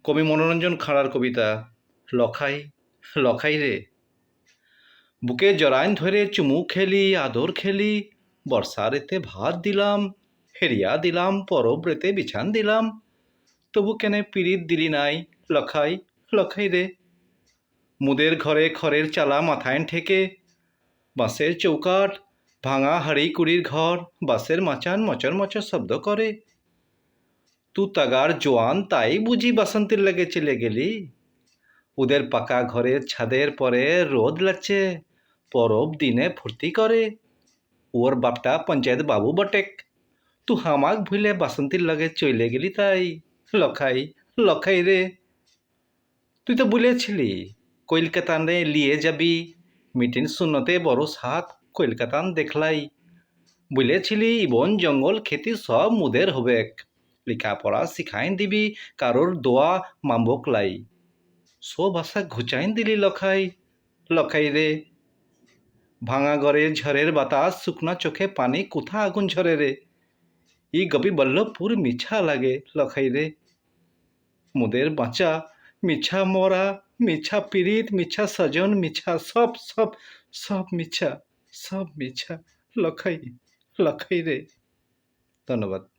কবি মনোরঞ্জন খাঁড়ার কবিতা লখাই লখাই রে। বুকে জড়াইন ধরে চুমু খেলি আদর খেলি, বর্ষা রেতে ভাত দিলাম, হেরিয়া দিলাম পরব রেতে বিছান দিলাম, তবু কেনে পিরিত দিলি নাই লখাই লখাই রে। মুদের ঘরে খড়ের চালা মাথায় ঠেকে, বাঁশের চৌকাঠ ভাঙা হাড়ি কুড়ির ঘর, বাঁশের মাচান মচর মচর শব্দ করে। তু তাগার জোয়ান তাই বুঝি বাসন্তীর লাগে চলে গেলি। ওদের পাকা ঘরের ছাদের পরে রোদ লাগছে, পরব দিনে ফুর্তি করে। ওর বাপটা পঞ্চায়েত বাবু বটেক, তু হামাক ভুলে বাসন্তীর লাগে চলে গেলি তাই লখাই লখাই রে। তুই তো বলেছিলি কলকাতানে লিয়ে যাবি, মিটিং শূন্যতে বড় সাত কলকাতান দেখলাই। বলেছিলি বন জঙ্গল খেতি সব মুদের হবেক, লেখাপড়া শিখাইন দিবি কারোর দোয়া মাম্বক লাই। সব আশা ঘুচাইন দিলি লখাই লখাই রে। ভাঙা ঘরে ঝড়ের বাতাস, শুকনা চোখে পানি, কোথা আগুন ঝরে রে। ই গবি বল্লভপুর মিছা লাগে লখাই রে। মোদের বাঁচা মিছা মরা, মিছা পীড়িত, মিছা স্বজন, মিছা সব সব সব মিছা, সব মিছা লখাই লখাই রে। ধন্যবাদ।